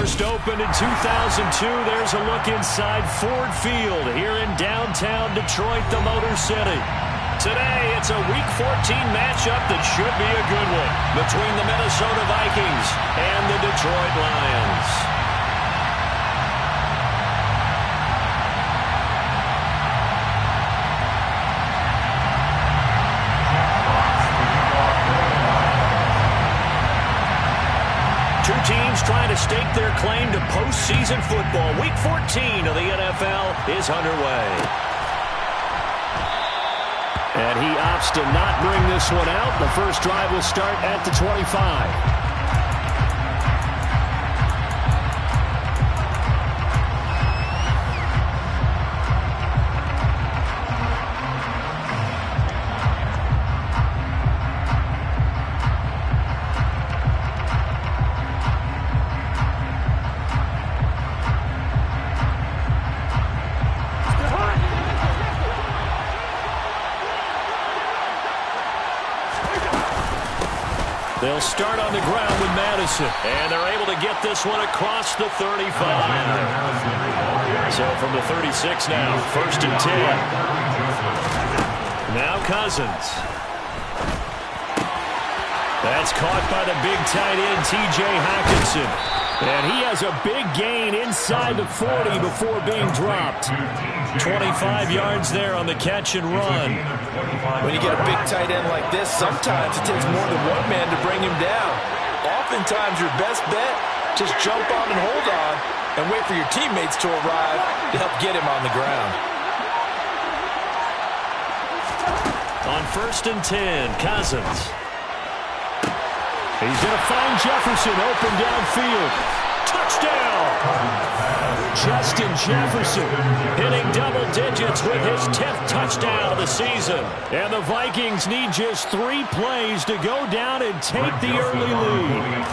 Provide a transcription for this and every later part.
First opened in 2002, there's a look inside Ford Field here in downtown Detroit, the Motor City. Today, it's a Week 14 matchup that should be a good one between the Minnesota Vikings and the Detroit Lions. Two teams trying to stake their claim to postseason football. Week 14 of the NFL is underway. And he opts to not bring this one out. The first drive will start at the 25. They'll start on the ground with Madison, and they're able to get this one across the 35. So from the 36 now, 1st and 10. Now Cousins. That's caught by the big tight end, T.J. Hockenson. And he has a big gain inside the 40 before being dropped. 25 yards there on the catch and run. When you get a big tight end like this, sometimes it takes more than one man to bring him down. Oftentimes your best bet, just jump on and hold on and wait for your teammates to arrive to help get him on the ground. On 1st and 10, Cousins. He's going to find Jefferson open downfield. Touchdown! Justin Jefferson hitting double digits with his 10th touchdown of the season. And the Vikings need just 3 plays to go down and take the early lead.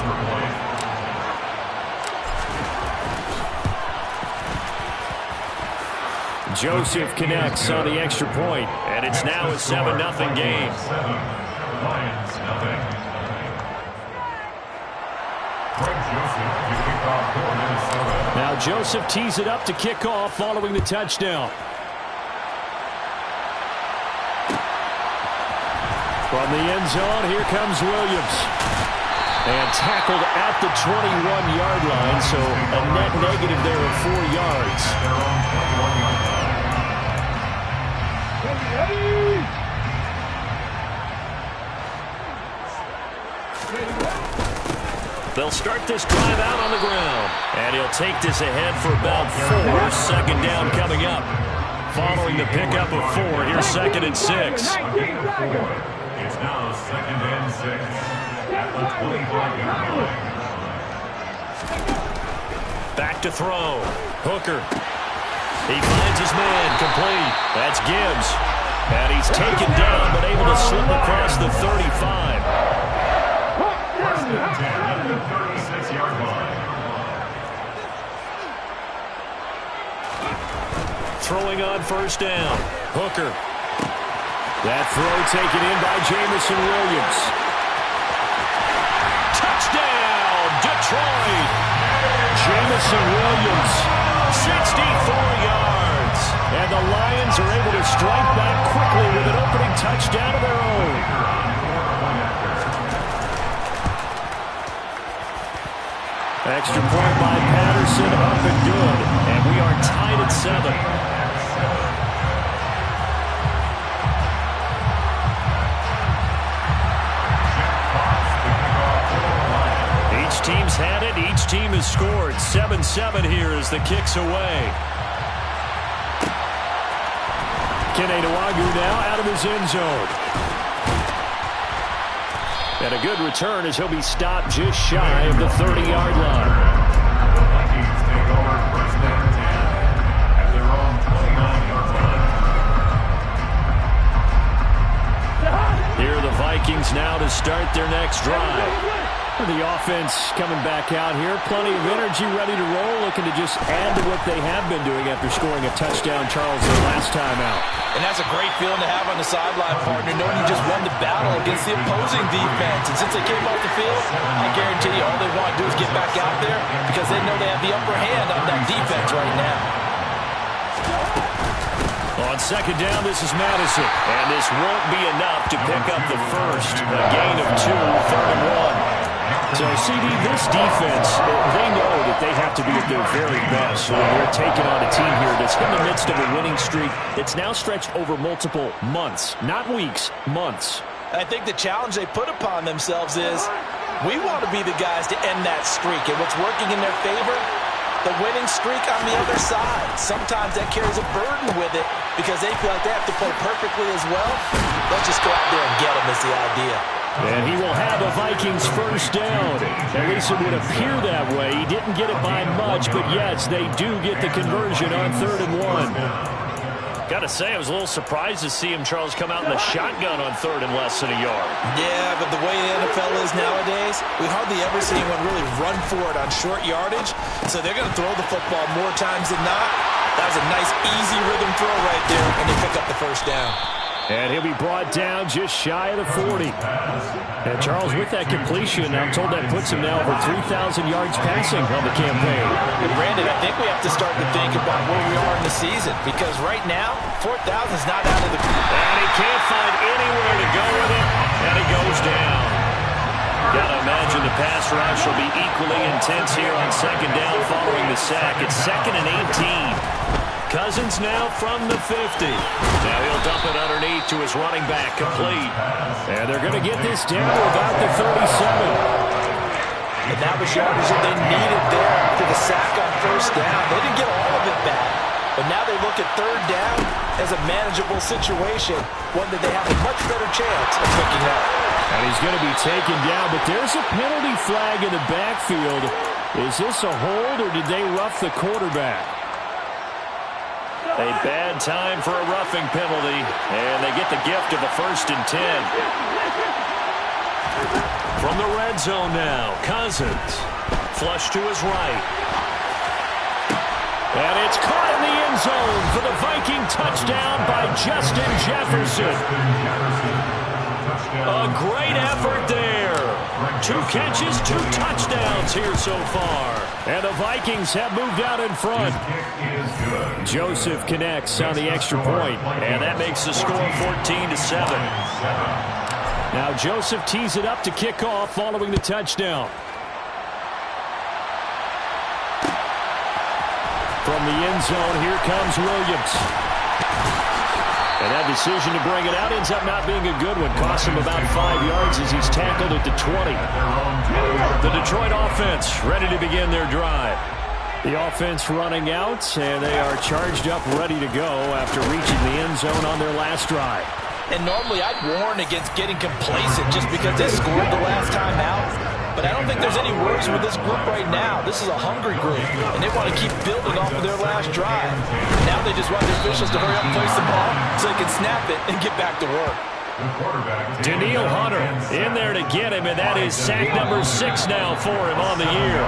Joseph connects on the extra point, and it's now a 7-0 game. Now Joseph tees it up to kick off following the touchdown. From the end zone, here comes Williams. And tackled at the 21-yard line, so a net negative there of 4 yards. They'll start this drive out on the ground. And he'll take this ahead for about 4. Second down coming up. Following the pickup of 4, here's 2nd and 6. It's now 2nd and 6 at the 25-yard line. Back to throw. Hooker. He finds his man. Complete. That's Gibbs. And he's taken down but able to slip across the 35. First and 10 at the 36-yard line. Throwing on 1st down. Hooker. That throw taken in by Jamison Williams. Touchdown, Detroit. Jamison Williams, 64 yards. And the Lions are able to strike back quickly with an opening touchdown of their own. Extra point by Patterson, up and good. And we are tied at 7. Each team's had it. Each team has scored. 7-7 here as the kick's away. Kene Nwangwu now out of his end zone. And a good return as he'll be stopped just shy of the 30-yard line. The Vikings take over 1st and 10 at their own 29-yard line. Here are the Vikings now to start their next drive. The offense coming back out here. Plenty of energy, ready to roll. Looking looking to just add to what they have been doing after scoring a touchdown, Charles, their last time out. And that's a great feeling to have on the sideline, partner, knowing you just won the battle against the opposing defense. And since they came off the field, I guarantee you all they want to do is get back out there because they know they have the upper hand on that defense right now. On second down, this is Madison. And this won't be enough to pick up the first. A gain of 2, 3rd and 1. So, CD, this defense, they know that they have to be at their very best. So they're taking on a team here that's in the midst of a winning streak that's now stretched over multiple months. Not weeks, months. I think the challenge they put upon themselves is we want to be the guys to end that streak. And what's working in their favor? The winning streak on the other side. Sometimes that carries a burden with it because they feel like they have to play perfectly as well. Let's just go out there and get them is the idea. And he will have a Vikings first down. At least it would appear that way. He didn't get it by much, but yes, they do get the conversion on 3rd and 1. Got to say, I was a little surprised to see him, Charles, come out in the shotgun on 3rd and less than a yard. Yeah, but the way the NFL is nowadays, we hardly ever see anyone really run for it on short yardage. So they're going to throw the football more times than not. That was a nice, easy rhythm throw right there, and they pick up the first down. And he'll be brought down just shy of the 40. And Charles, with that completion, I'm told that puts him now over 3,000 yards passing on the campaign. And Brandon, I think we have to start to think about where we are in the season. Because right now, 4,000 is not out of the... And he can't find anywhere to go with it. And it goes down. Got to imagine the pass rush will be equally intense here on second down following the sack. It's 2nd and 18. Cousins now from the 50. Now he'll dump it underneath to his running back, complete. And they're going to get this down to about the 37. And that was yardage that they needed there after the sack on first down. They didn't get all of it back, but now they look at 3rd down as a manageable situation, one that they have a much better chance of picking up. And he's going to be taken down, but there's a penalty flag in the backfield. Is this a hold, or did they rough the quarterback? A bad time for a roughing penalty, and they get the gift of a 1st and 10. From the red zone now, Cousins. Flush to his right. And it's caught in the end zone for the Viking touchdown by Justin Jefferson. A great effort there. 2 catches, 2 touchdowns here so far. And the Vikings have moved out in front. Joseph connects on the extra point, and that makes the score 14-7. Now Joseph tees it up to kick off following the touchdown. From the end zone, here comes Williams. And that decision to bring it out ends up not being a good one. Costs him about 5 yards as he's tackled at the 20. The Detroit offense ready to begin their drive. The offense running out, and they are charged up, ready to go after reaching the end zone on their last drive. And normally I'd warn against getting complacent just because they scored the last time out. But I don't think there's any worries with this group right now. This is a hungry group, and they want to keep building off of their last drive. Now they just want the officials to hurry up and place the ball so they can snap it and get back to work. Daniil Hunter in there to get him, and that is sack number 6 now for him on the year.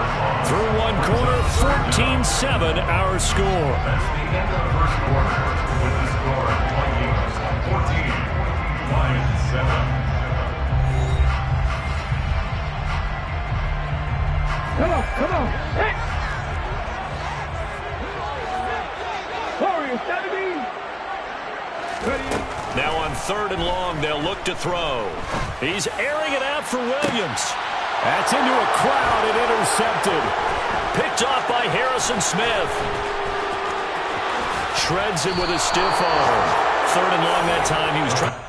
Through one quarter, 14-7 our score. Come on, come on. Hey. Warriors, 17. Ready. Now on 3rd and long, they'll look to throw. He's airing it out for Williams. That's into a crowd and intercepted. Picked off by Harrison Smith. Shreds him with a stiff arm. 3rd and long that time. He was trying.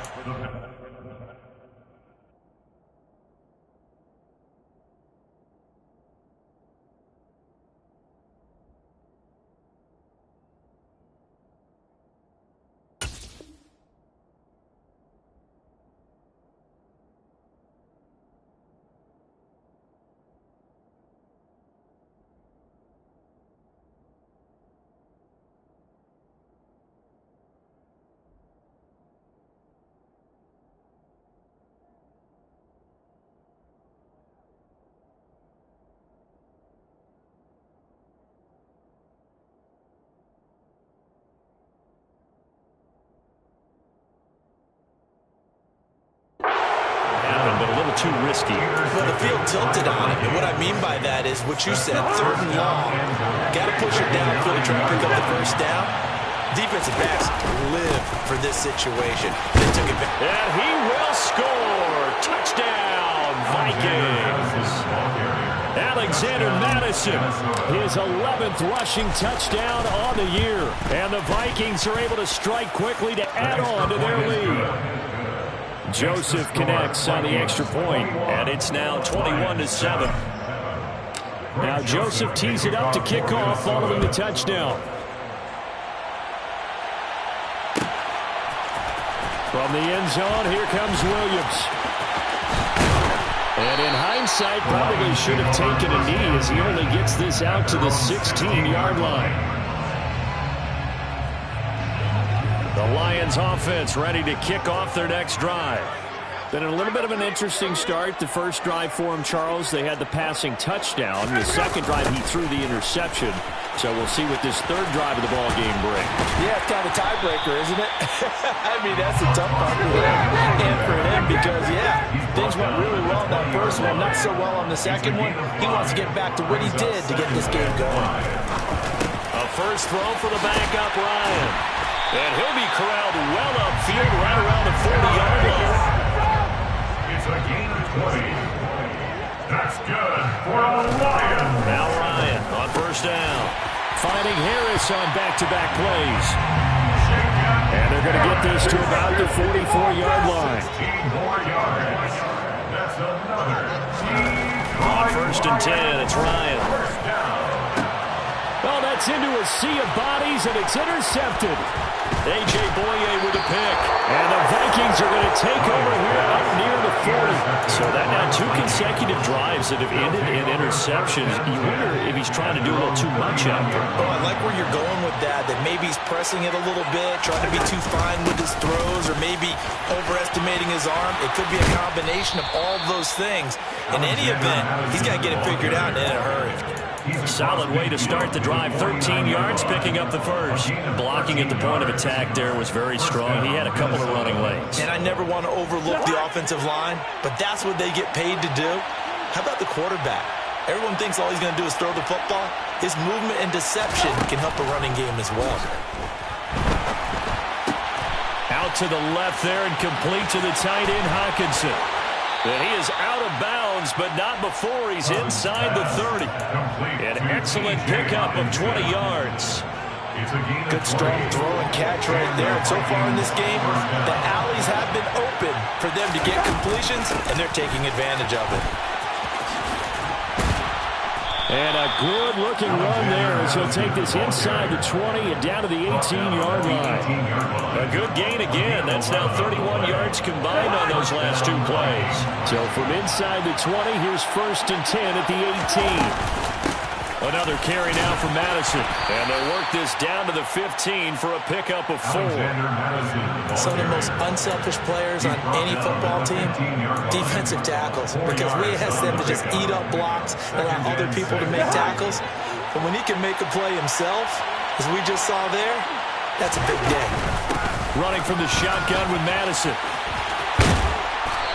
too risky. Well, the field tilted on him, and what I mean by that is what you said, 3rd and long. Got to push it downfield to try to pick up the first down. Defensive backs live for this situation. They took advantage. And he will score. Touchdown, Vikings. Alexander Madison, his 11th rushing touchdown on the year. And the Vikings are able to strike quickly to add on to their lead. Joseph connects on the extra point, and it's now 21-7. Now Joseph tees it up to kick off following the touchdown. From the end zone, here comes Williams. And in hindsight, probably should have taken a knee as he only gets this out to the 16-yard line. The Lions offense ready to kick off their next drive. Been a little bit of an interesting start. The first drive for him, Charles, they had the passing touchdown. The second drive, he threw the interception. So we'll see what this third drive of the ball game brings. Yeah, it's kind of a tiebreaker, isn't it? I mean, that's a tough part for him and for him because, yeah, things went really well in that first one, not so well on the second one. He wants to get back to what he did to get this game going. A first throw for the backup, Ryan. And he'll be corralled well upfield right around the 40-yard line. It's a gain of 20. That's good for a Lion. Now Ryan on first down. Finding Harris on back-to-back plays. And they're going to get this to about the 44-yard line. 16 more yards. That's another. On first and 10, it's Ryan. First down. Well, that's into a sea of bodies, and it's intercepted. A.J. Boye with a pick. And the Vikings are going to take over here up near the 40. So that now 2 consecutive drives that have ended in interceptions. You wonder if he's trying to do a little too much out there. Oh, I like where you're going with that maybe he's pressing it a little bit, trying to be too fine with his throws, or maybe overestimating his arm. It could be a combination of all of those things. In any event, he's got to get it figured out in a hurry. Solid way to start the drive. 13 yards, picking up the first. Blocking at the point of attack there was very strong. He had a couple of running lanes. And I never want to overlook the offensive line, but that's what they get paid to do. How about the quarterback? Everyone thinks all he's going to do is throw the football. His movement and deception can help a running game as well. Out to the left there and complete to the tight end, Hockenson. And he is out of bounds, but not before he's inside the 30. An excellent pickup of 20 yards. Good strong throw and catch right there. And so far in this game, the alleys have been open for them to get completions, and they're taking advantage of it. And a good-looking run there as he'll take this inside the 20 and down to the 18-yard line. A good gain again. That's now 31 yards combined on those last 2 plays. So from inside the 20, here's first and 10 at the 18. Another carry now for Madison. And they'll work this down to the 15 for a pickup of 4. Some of the most unselfish players on any football team, defensive tackles. Because we ask them to just eat up blocks and allow other people to make tackles. But when he can make a play himself, as we just saw there, that's a big day. Running from the shotgun with Madison.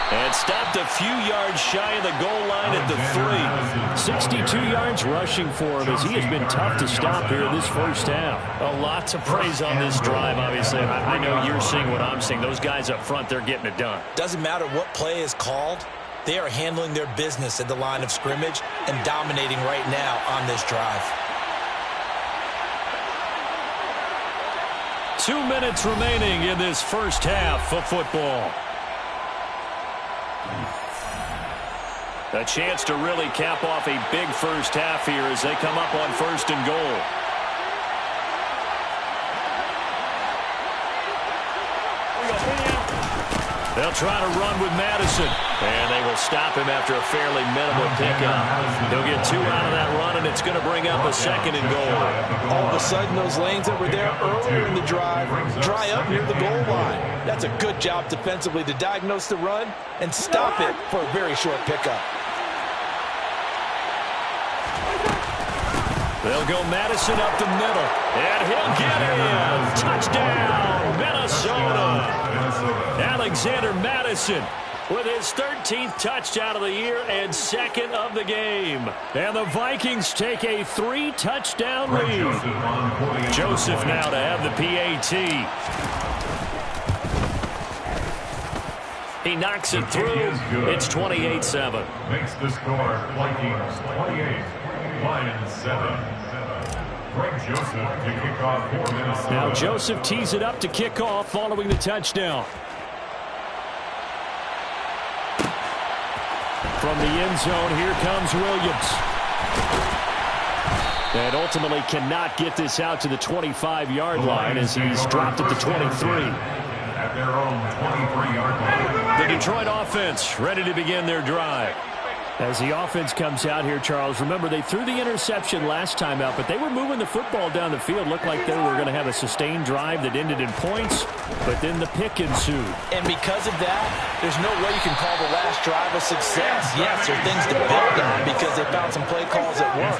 And stopped a few yards shy of the goal line at the 3. 62 yards rushing for him as he has been tough to stop here in this first half. A lot to praise on this drive, obviously. I know you're seeing what I'm seeing. Those guys up front, they're getting it done. Doesn't matter what play is called. They are handling their business at the line of scrimmage and dominating right now on this drive. 2 minutes remaining in this first half of football. A chance to really cap off a big first half here as they come up on first and goal. They'll try to run with Madison. And they will stop him after a fairly minimal pickup. He'll get 2 out of that run, and it's going to bring up a second and goal. All of a sudden, those lanes that were there earlier in the drive dry up near the goal line. That's a good job defensively to diagnose the run and stop it for a very short pickup. They'll go Madison up the middle, and he'll get in. Touchdown, Minnesota. Alexander Madison, with his 13th touchdown of the year and second of the game. And the Vikings take a 3-touchdown lead. Joseph now to have the PAT. He knocks it through. It's 28-7. Makes the score Vikings 28, Lions 7. Greg Joseph to kick off for Minnesota. Now Joseph tees it up to kick off following the touchdown. From the end zone, here comes Williams. And ultimately cannot get this out to the 25-yard line as he's dropped at the 23. At their own 23-yard line. The Detroit offense ready to begin their drive. As the offense comes out here, Charles, remember they threw the interception last time out, but they were moving the football down the field. Looked like they were going to have a sustained drive that ended in points, but then the pick ensued. And because of that, there's no way you can call the last drive a success. Yes, there are things to build on because they found some play calls that work.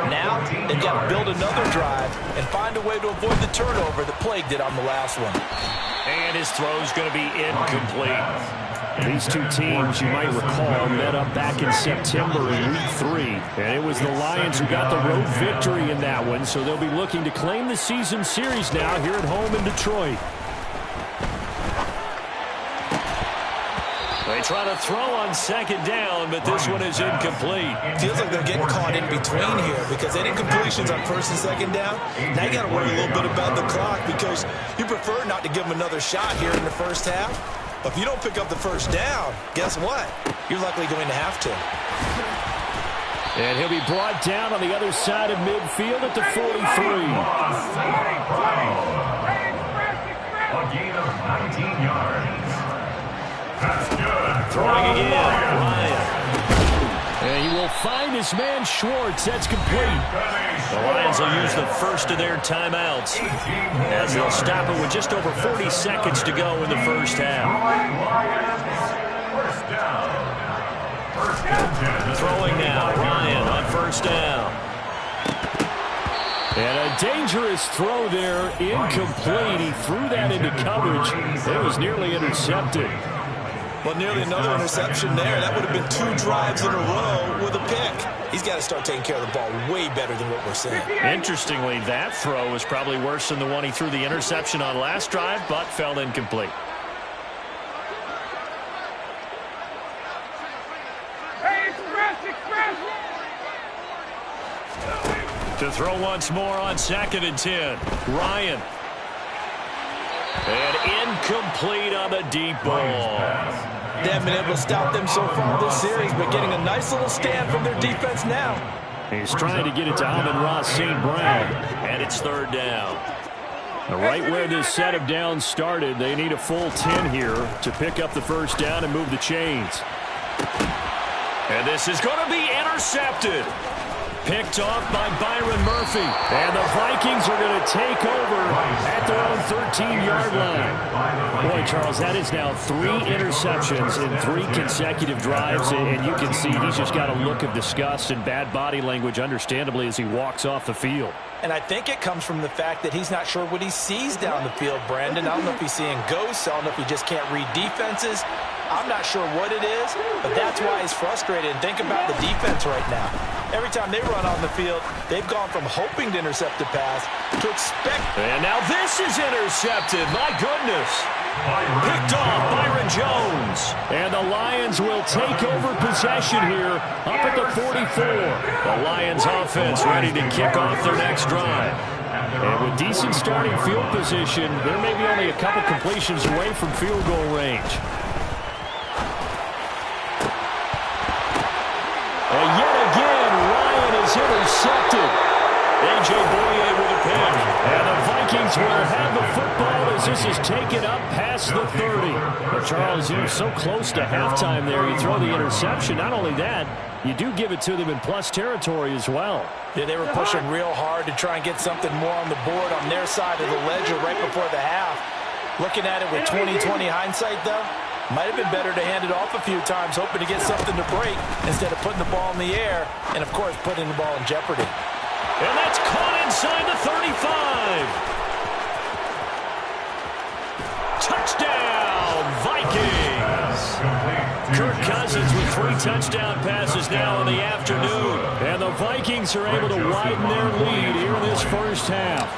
Now, they've got to build another drive and find a way to avoid the turnover that plagued it on the last one. And his throw is going to be incomplete. These two teams, you might recall, met up back in September in Week 3. And it was the Lions who got the road victory in that one, so they'll be looking to claim the season series now here at home in Detroit. They try to throw on second down, but this one is incomplete. Feels like they're getting caught in between here because any incompletions on first and second down, now you got to worry a little bit about the clock because you prefer not to give them another shot here in the first half. But if you don't pick up the first down, guess what? You're likely going to have to. And he'll be brought down on the other side of midfield at the 43. A gain of 19 yards. That's good. Throwing again, Ryan. And he will find his man Schwartz. That's complete. The Lions will use the first of their timeouts as they'll stop it with just over 40 seconds to go in the first half. Throwing now, Ryan on first down. And a dangerous throw there, incomplete. He threw that into coverage. It was nearly intercepted. Well, nearly another interception there. That would have been 2 drives in a row with a pick. He's got to start taking care of the ball way better than what we're seeing. Interestingly, that throw was probably worse than the one he threw the interception on last drive, but fell incomplete. To throw once more on 2nd and 10. Ryan. And incomplete on the deep ball. They haven't been able to stop them so far this series, but getting a nice little stand from their defense now. He's trying to get it to Amon-Ra St. Brown, and it's 3rd down. Right where this set of downs started, they need a full 10 here to pick up the first down and move the chains. And this is going to be intercepted. Picked off by Byron Murphy. And the Vikings are going to take over at their own 13-yard line. Boy, Charles, that is now 3 interceptions in 3 consecutive drives. And you can see he's just got a look of disgust and bad body language, understandably, as he walks off the field. And I think it comes from the fact that he's not sure what he sees down the field, Brandon. I don't know if he's seeing ghosts. I don't know if he just can't read defenses. I'm not sure what it is, but that's why he's frustrated. And think about the defense right now. Every time they run on the field, they've gone from hoping to intercept a pass to expect. And now this is intercepted. My goodness. Picked off Byron Jones. And the Lions will take over possession here up at the 44. The Lions offense ready to kick off their next drive. And with decent starting field position, they're maybe only a couple completions away from field goal range. And yet again, Ryan is intercepted. A.J. Boye with a pick. And the Vikings will have the football as this is taken up past the 30. But Charles, you're so close to halftime there. You throw the interception. Not only that, you do give it to them in plus territory as well. Yeah, they were pushing real hard to try and get something more on the board on their side of the ledger right before the half. Looking at it with 20/20 hindsight, though, might have been better to hand it off a few times, hoping to get something to break instead of putting the ball in the air and, of course, putting the ball in jeopardy. And that's caught inside the 35. Touchdown, Vikings. touchdown passes now in the afternoon. And the Vikings are able to widen their lead here in this first half.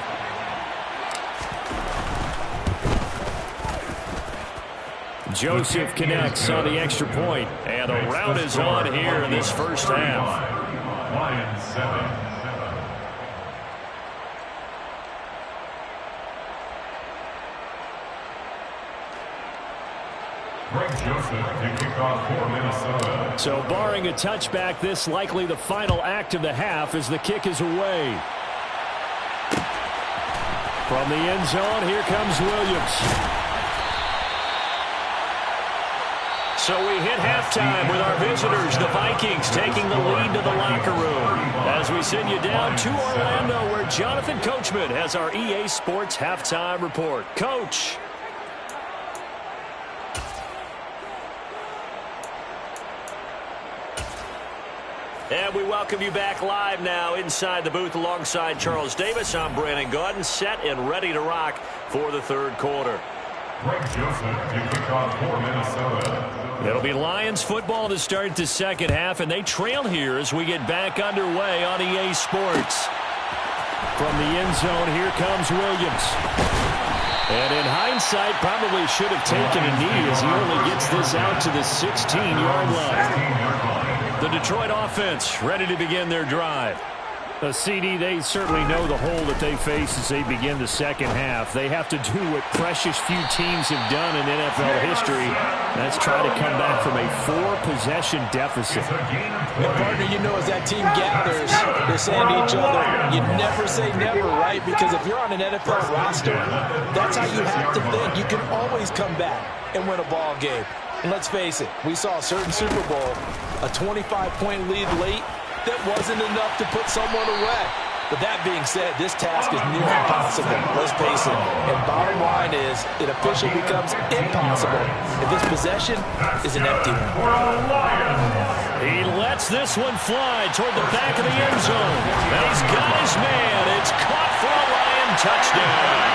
Joseph connects on the extra point. And the rout is on here in this first half. Lions 7. Greg Joseph to kick off for Minnesota. So barring a touchback, this likely the final act of the half as the kick is away. From the end zone, here comes Williams. So we hit halftime with our visitors, the Vikings, taking the lead to the locker room. As we send you down to Orlando, where Jonathan Coachman has our EA Sports halftime report. Coach. And we welcome you back live now inside the booth alongside Charles Davis. I'm Brandon Gaudin, set and ready to rock for the third quarter. Greg Joseph to kick off for Minnesota. It'll be Lions football to start the second half, and they trail here as we get back underway on EA Sports. From the end zone, here comes Williams. And in hindsight, probably should have taken a knee as he only gets this out to the 16-yard line. The Detroit offense ready to begin their drive. CD, they certainly know the hole that they face as they begin the second half. They have to do what precious few teams have done in NFL history. That's try to come back from a 4-possession deficit. And partner, you know, as that team gathers, they're saying to each other, you never say never, right? Because if you're on an NFL roster, that's how you have to think. You can always come back and win a ball game. And let's face it, we saw a certain Super Bowl, a 25-point lead late, that wasn't enough to put someone away. But that being said, this task is near impossible. Let's face it. And bottom line is, it officially becomes impossible if this possession is an empty one. He lets this one fly toward the back of the end zone. And he's got his man. It's caught for a Lion touchdown.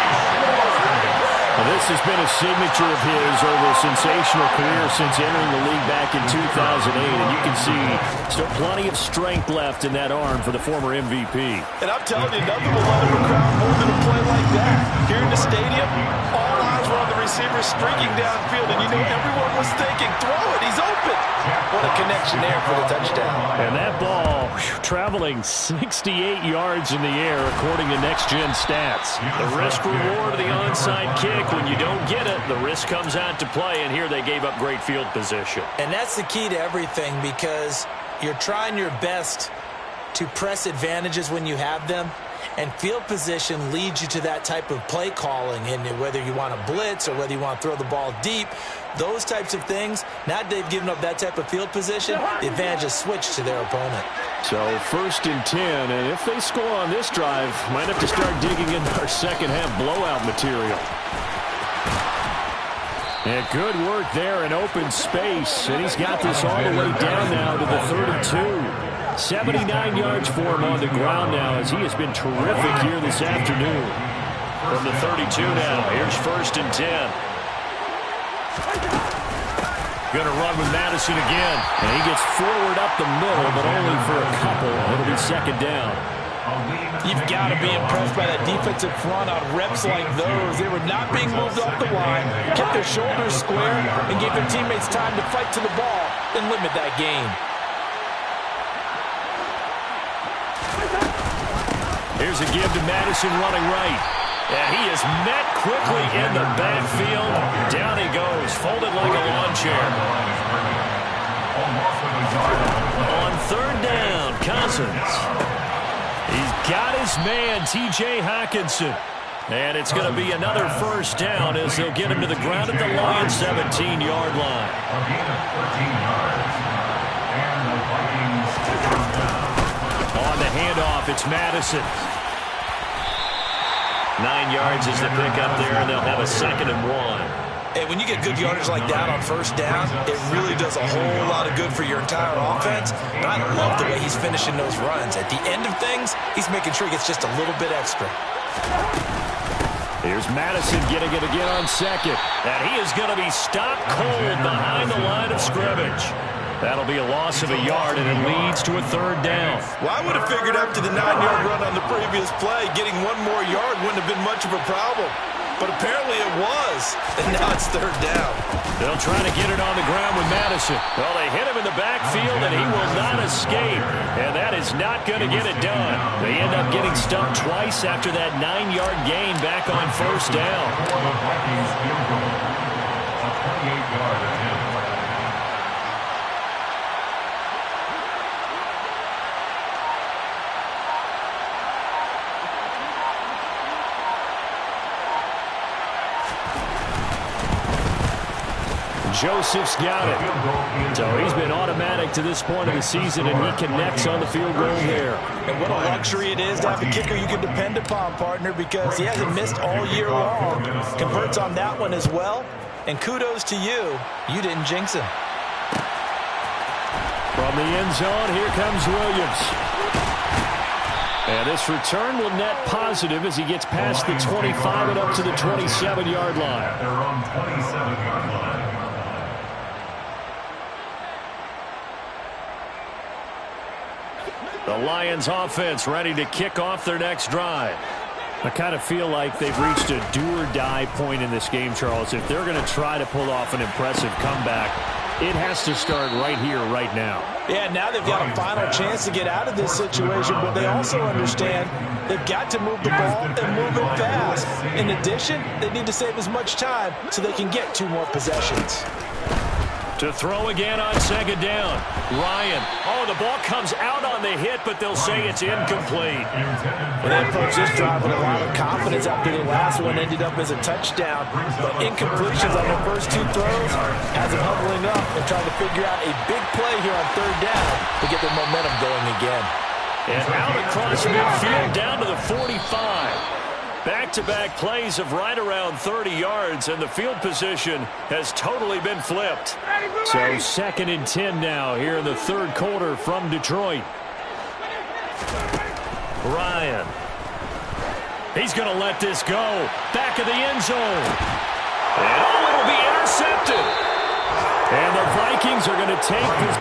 This has been a signature of his over a sensational career since entering the league back in 2008. And you can see still plenty of strength left in that arm for the former MVP. And I'm telling you, nothing will let him crowd more than a play like that. Here in the stadium, all eyes were on the receiver streaking downfield. And you know everyone was thinking, throw it, he's open. What a connection there for the touchdown. And that ball traveling 68 yards in the air according to next-gen stats. The risk-reward of the onside kick. When you don't get it, the risk comes out to play, and here they gave up great field position. And that's the key to everything, because you're trying your best to press advantages when you have them, and field position leads you to that type of play calling. And whether you want to blitz or whether you want to throw the ball deep, those types of things, now they've given up that type of field position, the advantage is switched to their opponent. So 1st and 10, and if they score on this drive, might have to start digging into our second half blowout material. And good work there in open space, and he's got this all the way down now to the 32. 79 yards for him on the ground now as he has been terrific here this afternoon. From the 32 now, here's 1st and 10. Going to run with Madison again, and he gets forward up the middle, but only for a couple. It'll be 2nd down. You've got to be impressed by that defensive front on reps like those. They were not being moved off the line, kept their shoulders square, and gave their teammates time to fight to the ball and limit that gain. Here's a give to Madison running right. And he is met quickly in the backfield. Down he goes, folded like a lawn chair. On 3rd down, Cousins. He's got his man, T.J. Hockenson. And it's going to be another 1st down as they'll get him to the ground at the Lions' 17-yard line. On the handoff, it's Madison. 9 yards is the pickup there, and they'll have a 2nd and 1. Hey, when you get good yardage like that on 1st down, it really does a whole lot of good for your entire offense. And I love the way he's finishing those runs. At the end of things, he's making sure he gets just a little bit extra. Here's Madison getting it again on 2nd. And he is going to be stopped cold behind the line of scrimmage. That'll be a loss of a yard, and it leads to a third down. Well, I would have figured after the 9-yard run on the previous play, getting one more yard wouldn't have been much of a problem. But apparently it was, and now it's third down. They'll try to get it on the ground with Madison. Well, they hit him in the backfield, and he will not escape. And that is not going to get it done. They end up getting stumped twice after that 9-yard gain back on first down. The Vikings field goal. A 28-yard attempt. Joseph's got it. So he's been automatic to this point of the season, and he connects on the field goal there. And what a luxury it is to have a kicker you can depend upon, partner, because he hasn't missed all year long. Converts on that one as well. And kudos to you. You didn't jinx him. From the end zone, here comes Williams. And this return will net positive as he gets past the 25 and up to the 27-yard line. At their own 27-yard line. The Lions offense ready to kick off their next drive. I kind of feel like they've reached a do-or-die point in this game, Charles. If they're going to try to pull off an impressive comeback, it has to start right here, right now. Yeah, now they've got a final chance to get out of this situation, but they also understand they've got to move the ball and move it fast. In addition, they need to save as much time so they can get 2 more possessions. To throw again on second down. Ryan. Oh, the ball comes out on the hit, but they'll say it's incomplete. And they approach this drive with a lot of confidence after the last one ended up as a touchdown. But incompletions on their first 2 throws has them huddling up and trying to figure out a big play here on third down to get their momentum going again. And out across midfield down to the 45. Back-to-back plays of right around 30 yards, and the field position has totally been flipped. So 2nd and 10 now here in the third quarter from Detroit. Ryan. He's going to let this go. Back of the end zone. And it'll be intercepted. And the Vikings are going to take this.